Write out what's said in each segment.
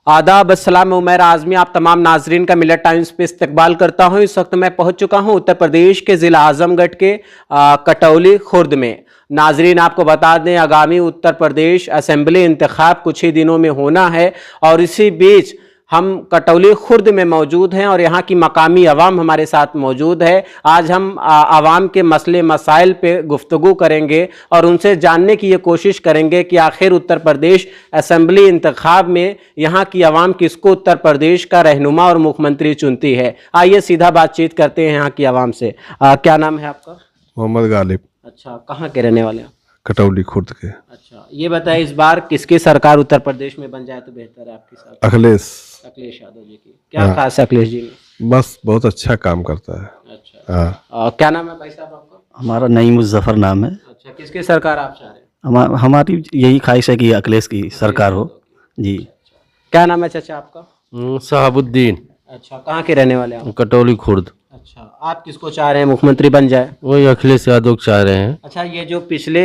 आदाब अस्सलाम, मैं उमैर आज़मी आप तमाम नाजरीन का मिलत टाइम्स पे इस्तकबाल करता हूं। इस वक्त मैं पहुंच चुका हूं उत्तर प्रदेश के ज़िला आज़मगढ़ के कटौली खुर्द में। नाजरीन आपको बता दें, आगामी उत्तर प्रदेश असेंबली इंतखाब कुछ ही दिनों में होना है और इसी बीच हम कटौली खुर्द में मौजूद हैं और यहाँ की मकामी अवाम हमारे साथ मौजूद है। आज हम आवाम के मसले मसाइल पे गुफ्तगू करेंगे और उनसे जानने की ये कोशिश करेंगे कि आखिर उत्तर प्रदेश असेंबली इंतखाब में यहाँ की अवाम किसको उत्तर प्रदेश का रहनुमा और मुख्यमंत्री चुनती है। आइए सीधा बातचीत करते हैं यहाँ की अवाम से। क्या नाम है आपका? मोहम्मद गालिब। अच्छा, कहाँ के रहने वाले हैं? कटौली खुर्द के। अच्छा, ये बताइए इस बार किसकी सरकार उत्तर प्रदेश में बन जाए तो बेहतर है आपके साथ? अखिलेश यादव जी की। क्या खास है अखिलेश जी में? बस बहुत अच्छा काम करता है। अच्छा, हाँ। क्या नाम है भाई साहब आपका? हमारा नईम मुज़फ़्फ़र नाम है। अच्छा, किसकी सरकार आप चाह रहे हैं? हमारी यही ख्वाहिश है कि अखिलेश की सरकार हो जी। क्या नाम है चाचा आपका? शहाबुद्दीन। अच्छा, कहाँ के रहने वाले आप? कटौली खुर्द। अच्छा, आप किसको चाह रहे हैं मुख्यमंत्री बन जाए? वही अखिलेश यादव चाह रहे हैं। अच्छा, ये जो पिछले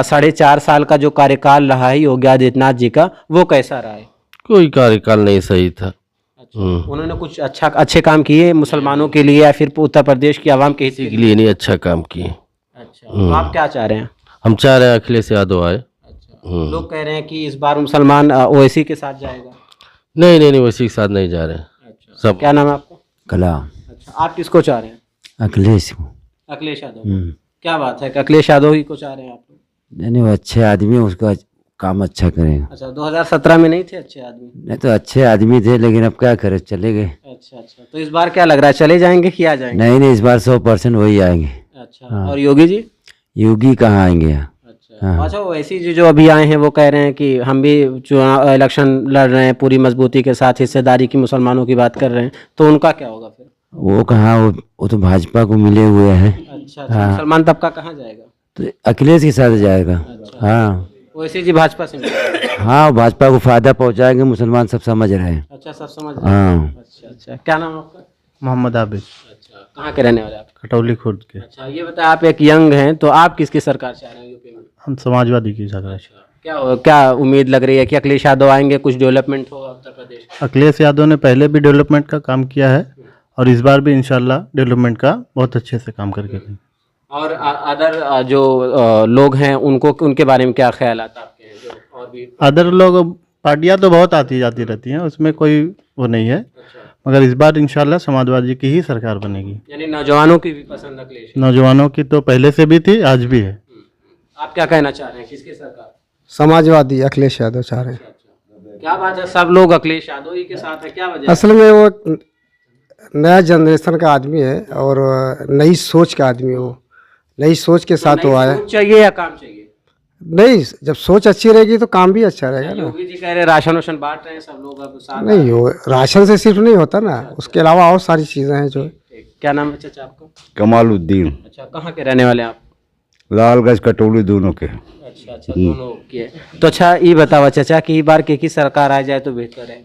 4.5 साल का जो कार्यकाल रहा है योगी आदित्यनाथ जी का, वो कैसा रहा है? कोई कार्यकाल नहीं सही था। अच्छा, उन्होंने कुछ अच्छे काम किए मुसलमानों के लिए या फिर उत्तर प्रदेश की आवाम के हित के लिए नहीं अच्छा काम किए। अच्छा, तो आप क्या चाह रहे हैं? हम चाह रहे हैं अखिलेश यादव आए। अच्छा, लोग कह रहे हैं कि इस बार मुसलमान ओवैसी के साथ जाएगा। नहीं नहीं नहीं, वैसी के साथ नहीं जा रहे हैं। अच्छा, सब। क्या नाम है आपका? कलाम। अच्छा, आप किसको चाह रहे हैं? अखिलेश को। अखिलेश यादव। क्या बात है कि अखिलेश यादव ही को चाह रहे हैं आप? नहीं, वो अच्छे आदमी, उसका काम अच्छा करें। अच्छा, 2017 में नहीं थे अच्छे आदमी? नहीं तो अच्छे आदमी थे, लेकिन अब क्या करे, चले गए। अच्छा अच्छा, तो इस बार क्या लग रहा है, चले जाएंगे कि आ जाएंगे? नहीं, इस बार 100% वही आएंगे। अच्छा, और योगी जी? योगी कहाँ आएंगे? अच्छा अच्छा, वैसी जी जो अभी आए हैं वो कह रहे हैं कि हम भी चुनाव इलेक्शन लड़ रहे हैं पूरी मजबूती के साथ, हिस्सेदारी की मुसलमानों की बात कर रहे हैं, तो उनका क्या होगा फिर? वो कहाँ, वो तो भाजपा को मिले हुए हैं। अच्छा अच्छा, मुसलमान तबका कहाँ जाएगा? तो अखिलेश के साथ जाएगा। हाँ वैसे जी भाजपा से मिलेगा। हाँ, भाजपा को फायदा पहुँचाएंगे, मुसलमान सब समझ रहे हैं। अच्छा, सब समझ रहे हैं। हाँ। अच्छा अच्छा, क्या नाम है आपका? मोहम्मद आबिद। अच्छा, कहाँ के रहने वाले आप? कटौली खुर्द के। अच्छा, ये बताए आप एक यंग हैं, तो आप किसकी सरकार चाह रहे हैं यूपी में? हम समाजवादी की सरकार। क्या उम्मीद लग रही है कि अखिलेश यादव आएंगे, कुछ डेवलपमेंट होगा उत्तर प्रदेश में? अखिलेश यादव ने पहले भी डेवलपमेंट का काम किया है और इस बार भी इंशाल्लाह डेवलपमेंट का बहुत अच्छे से काम करके देंगे। और अदर जो लोग हैं उनको, उनके बारे में क्या ख्याल आता है आपके? जो और भी अदर लोग, पार्टियां तो बहुत आती जाती रहती हैं, उसमें कोई वो नहीं है, मगर इस बार इंशाल्लाह समाजवादी की ही सरकार बनेगी। यानी नौजवानों की भी पसंद अखिलेश? नौजवानों की तो पहले से भी थी, आज भी है। आप क्या कहना चाह रहे हैं, किसकी सरकार? समाजवादी अखिलेश यादव चाह रहे हैं। क्या बात है, सब लोग अखिलेश यादव ही के साथ है, क्या वजह? असल में वो नया जनरेशन का आदमी है और नई सोच का आदमी है। वो नई सोच के साथ वो आया। चाहिए या काम चाहिए? नहीं, जब सोच अच्छी रहेगी तो काम भी अच्छा रहेगा ना। योगी जी कह रहे राशन वाशन बांट रहे हैं सब लोग अब साथ। नहीं, वो राशन से सिर्फ नहीं होता ना, उसके अलावा और सारी चीज़ें हैं जो। क्या नाम है चाचा आपका? कमालुद्दीन। अच्छा, कहाँ के रहने वाले हैं आप? लालगंज कटौली दोनों के। अच्छा अच्छा, दोनों के। तो अच्छा, ये बतावा चाचा कि इस बार की सरकार आ जाए तो बेहतर है?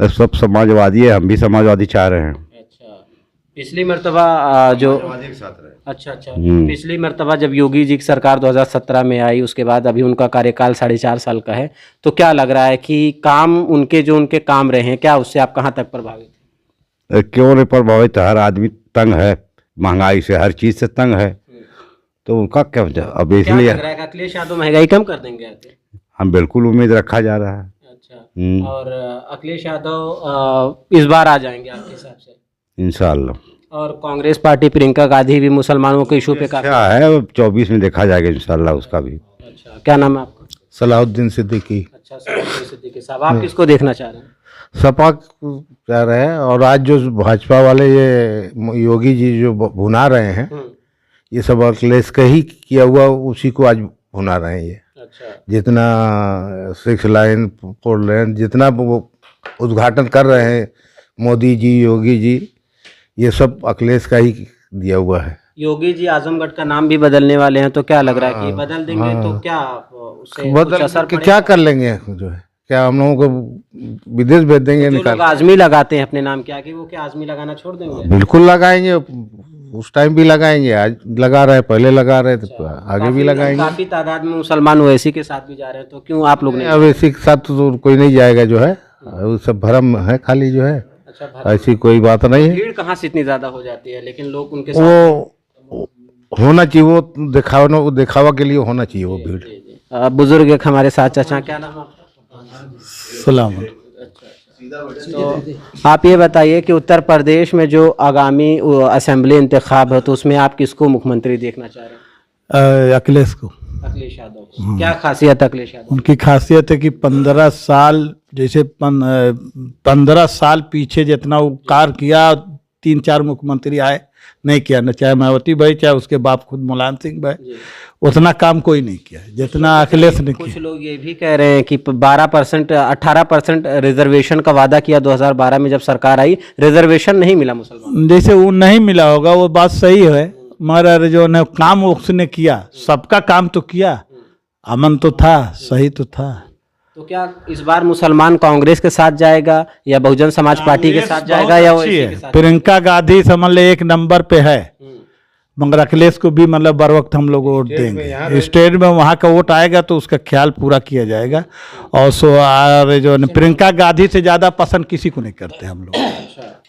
सब समाजवादी है, हम भी समाजवादी चाह रहे हैं। अच्छा, पिछली मर्तबा जो अच्छा अच्छा, पिछली मर्तबा जब योगी जी की सरकार 2017 में आई, उसके बाद अभी उनका कार्यकाल 4.5 साल का है, तो क्या लग रहा है कि काम उनके काम रहे हैं क्या, उससे आप कहाँ तक प्रभावित हैं? क्यों नहीं प्रभावित? हर आदमी तंग है, महंगाई से, हर चीज़ से तंग है, तो उनका क्या अब इसलिए लग रहा है कि अखिलेश यादव महंगाई कम कर देंगे? हम बिल्कुल उम्मीद रखा जा रहा है। अच्छा, और अखिलेश यादव इस बार आ जाएंगे आपके हिसाब से? इंशाल्लाह। और कांग्रेस पार्टी प्रियंका गांधी भी मुसलमानों के इशू पे काफी क्या है, 24 में देखा जाएगा इंशाल्लाह उसका भी। अच्छा, क्या नाम है आपका? सलाहुद्दीन सिद्दीकी। अच्छा, सलाहुद्दीन सिद्दीकी साहब, आप किसको देखना चाह रहे हैं? सपा चाह रहे हैं, और आज जो भाजपा वाले ये योगी जी जो भुना रहे हैं, ये सब अखिलेश का ही किया हुआ, उसी को आज भुना रहे हैं ये। अच्छा, जितना 6 लाइन 4 लाइन जितना वो उद्घाटन कर रहे हैं मोदी जी, योगी जी, ये सब अखिलेश का ही दिया हुआ है। योगी जी आजमगढ़ का नाम भी बदलने वाले हैं, तो क्या लग रहा है कि बदल देंगे तो क्या उससे कुछ असर बदल क्या कर लेंगे, जो है क्या हम लोगों को विदेश भेज देंगे? जो निकाल लोग आजमी लगाते हैं अपने नाम के आगे, वो क्या आजमी लगाना छोड़ देंगे? बिल्कुल लगाएंगे, उस टाइम भी लगाएंगे, आज लगा रहे, पहले लगा रहे, तो आगे भी लगाएंगे। काफी तादाद में मुसलमान ओवैसी के साथ भी जा रहे हैं, तो क्यों आप लोग नहीं? अब इसी के साथ तो कोई नहीं जाएगा जो है। वो सब भ्रम है खाली जो है, अच्छा, ऐसी कोई बात नहीं है। भीड़ कहाँ से इतनी ज्यादा हो जाती है, लेकिन लोग उनके साथ वो होना चाहिए, वो दिखावा के लिए होना चाहिए वो भीड़। बुजुर्ग एक हमारे साथ, चाचा क्या नाम है आपका? सलाम। तो आप ये बताइए कि उत्तर प्रदेश में जो आगामी असेंबली इंतखाब है तो उसमें आप किसको मुख्यमंत्री देखना चाह रहे हैं? अखिलेश को। अखिलेश यादव को। क्या खासियत है अखिलेश यादव? उनकी खासियत है कि 15 साल जैसे 15 साल पीछे जितना वो कार्य किया, 3-4 मुख्यमंत्री आए नहीं किया, न चाहे मायावती भाई चाहे उसके बाप खुद मुलायम सिंह भाई, उतना काम कोई नहीं किया जितना अखिलेश ने कुछ किया। लोग ये भी कह रहे हैं कि 12% 18% रिजर्वेशन का वादा किया 2012 में जब सरकार आई, रिजर्वेशन नहीं मिला मुसलमान। जैसे वो नहीं मिला होगा वो बात सही है, मगर जो न काम उसने किया, सबका काम तो किया, अमन तो था, सही तो था। तो क्या इस बार मुसलमान कांग्रेस के साथ जाएगा या बहुजन समाज पार्टी के साथ जाएगा या बहुत अच्छी ओवैसी के है। साथ? प्रियंका गांधी समझ ले 1 नंबर पे है, मगर अखिलेश को भी मतलब बर वक्त हम लोग वोट देंगे। स्टेट में वहाँ का वोट आएगा तो उसका ख्याल पूरा किया जाएगा। और जो प्रियंका गांधी से ज़्यादा पसंद किसी को नहीं करते हम लोग।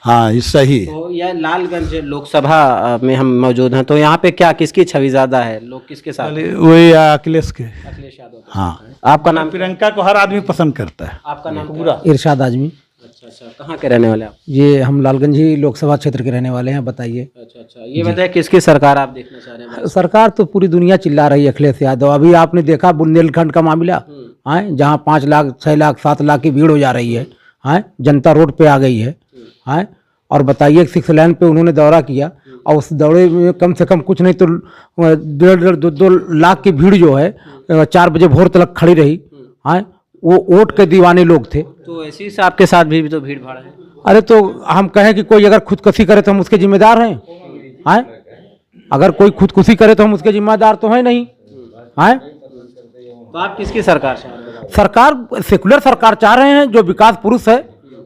हाँ ये सही। तो यह लालगंज लोकसभा में हम मौजूद हैं, तो यहाँ पे क्या किसकी छवि ज्यादा है, लोग किसके साथ हैं? वही अखिलेश के। अखिलेश यादव। हाँ आपका नाम? प्रियंका को हर आदमी पसंद करता है। आपका नाम पूरा? इरशाद आजमी। अच्छा, कहाँ के रहने वाले आप? ये हम लालगंज ही लोकसभा क्षेत्र के रहने वाले हैं। बताइए। अच्छा, ये बताइए किसकी सरकार आप देखना चाह रहे हैं? सरकार तो पूरी दुनिया चिल्ला रही है अखिलेश यादव। अभी आपने देखा बुंदेलखंड का मामला है, जहाँ 5 लाख 6 लाख 7 लाख की भीड़ हो जा रही है, जनता रोड पे आ गई है। और बताइए 6 लाइन पे उन्होंने दौरा किया और उस दौरे में कम से कम कुछ नहीं तो 1.5-2 लाख की भीड़ जो है 4 बजे भोर तक खड़ी रही है। वो वोट के दीवाने लोग थे। तो ऐसी से आपके साथ भी तो भीड़ भाड़ है। अरे तो हम कहें कि कोई अगर खुदकुशी करे तो हम उसके जिम्मेदार हैं? अगर कोई खुदकुशी करे तो हम उसके जिम्मेदार तो हैं नहीं। तो आप किसकी सरकार चाह रहे हैं? सरकार सेकुलर सरकार चाह रहे हैं, जो विकास पुरुष है।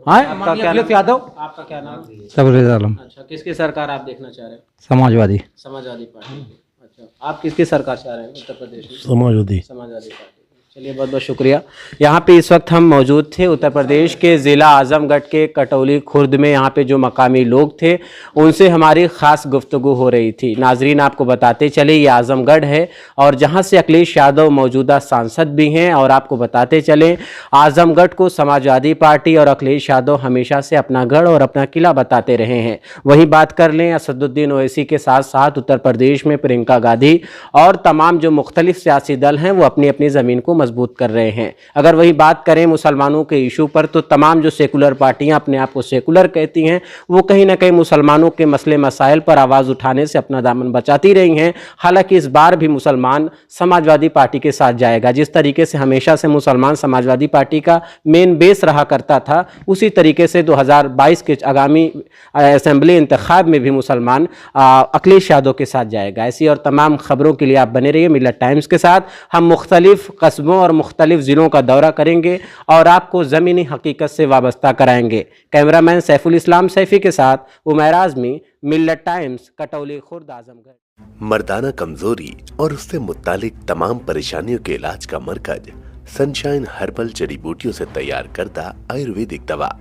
आपका क्या अखिलेश नाम? यादव। आपका क्या नाम? तबरेज आलम। अच्छा, किसकी सरकार आप देखना चाह रहे हैं? समाजवादी। समाजवादी पार्टी। अच्छा, आप किसकी सरकार चाह रहे हैं उत्तर प्रदेश में? समाजवादी। समाजवादी पार्टी। चलिए, बहुत बहुत शुक्रिया। यहाँ पे इस वक्त हम मौजूद थे उत्तर प्रदेश के ज़िला आजमगढ़ के कटौली खुर्द में। यहाँ पे जो मकामी लोग थे उनसे हमारी ख़ास गुफ्तगू हो रही थी। नाजरीन, आपको बताते चले ये आजमगढ़ है और जहाँ से अखिलेश यादव मौजूदा सांसद भी हैं। और आपको बताते चले आजमगढ़ को समाजवादी पार्टी और अखिलेश यादव हमेशा से अपना गढ़ और अपना किला बताते रहे हैं। वहीं बात कर लें असदुद्दीन ओवैसी के साथ साथ उत्तर प्रदेश में प्रियंका गांधी और तमाम जो मुख्तलिफ सियासी दल हैं वो अपनी अपनी ज़मीन को मजबूत कर रहे हैं। अगर वही बात करें मुसलमानों के इशू पर तो तमाम जो सेकुलर पार्टियां अपने आप को सेकुलर कहती हैं वो कहीं ना कहीं मुसलमानों के मसले मसाइल पर आवाज़ उठाने से अपना दामन बचाती रही हैं। हालांकि इस बार भी मुसलमान समाजवादी पार्टी के साथ जाएगा। जिस तरीके से हमेशा से मुसलमान समाजवादी पार्टी का मेन बेस रहा करता था, उसी तरीके से 2022 के आगामी असेंबली इंतखाब में भी मुसलमान अखिलेश यादव के साथ जाएगा। ऐसी और तमाम खबरों के लिए आप बने रहिए मिल्लत टाइम्स के साथ। हम मुख्तलिफ कस्बों और मुख्तलिफ ज़िलों का दौरा करेंगे और आपको ज़मीनी हकीकत से वाबस्ता कराएंगे। कैमरामैन सैफुल इस्लाम सैफ़ी के साथ उमैर आज़मी, मिल्लत टाइम्स, कटौली खुर्द, आजमगढ़। मर्दाना कमजोरी और उससे मुत्तालिक तमाम परेशानियों के इलाज का मरकज सनशाइन हर्बल जड़ी बूटियों से तैयार करदा आयुर्वेदिक दवा।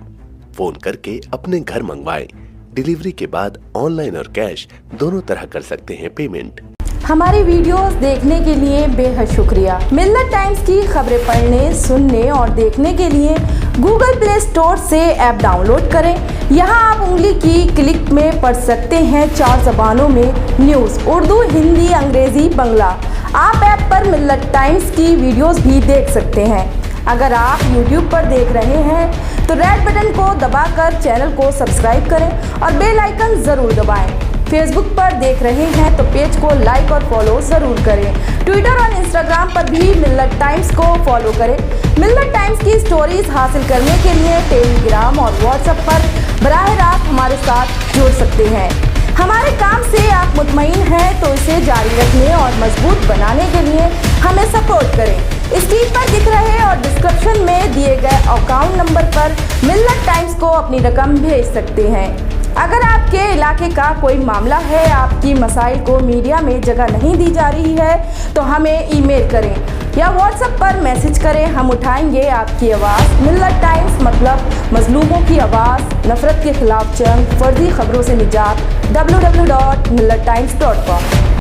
फोन करके अपने घर मंगवाएं। डिलीवरी के बाद ऑनलाइन और कैश दोनों तरह कर सकते हैं पेमेंट। हमारी वीडियोस देखने के लिए बेहद शुक्रिया। मिल्लत टाइम्स की खबरें पढ़ने, सुनने और देखने के लिए गूगल प्ले स्टोर से ऐप डाउनलोड करें। यहां आप उंगली की क्लिक में पढ़ सकते हैं 4 ज़बानों में न्यूज़, उर्दू, हिंदी, अंग्रेजी, बांग्ला। आप ऐप पर मिल्लत टाइम्स की वीडियोस भी देख सकते हैं। अगर आप YouTube पर देख रहे हैं तो रेड बटन को दबाकर चैनल को सब्सक्राइब करें और बेल आइकन ज़रूर दबाएं। फेसबुक पर देख रहे हैं तो पेज को लाइक और फॉलो ज़रूर करें। ट्विटर और इंस्टाग्राम पर भी मिल्लत टाइम्स को फॉलो करें। मिल्लत टाइम्स की स्टोरीज हासिल करने के लिए टेलीग्राम और व्हाट्सएप पर बराह रास्त हमारे साथ जुड़ सकते हैं। हमारे काम से आप मुतमईन हैं तो इसे जारी रखने और मजबूत बनाने के लिए हमें सपोर्ट करें। स्क्रीन पर दिख रहे और डिस्क्रिप्शन में दिए गए अकाउंट नंबर पर मिल्लत टाइम्स को अपनी रकम भेज सकते हैं। अगर आपके इलाके का कोई मामला है, आपकी मसाइल को मीडिया में जगह नहीं दी जा रही है, तो हमें ईमेल करें या व्हाट्सएप पर मैसेज करें। हम उठाएंगे आपकी आवाज़। मिल्लत टाइम्स मतलब मजलूमों की आवाज़, नफरत के खिलाफ जंग, फर्जी खबरों से निजात। www.millattimes.com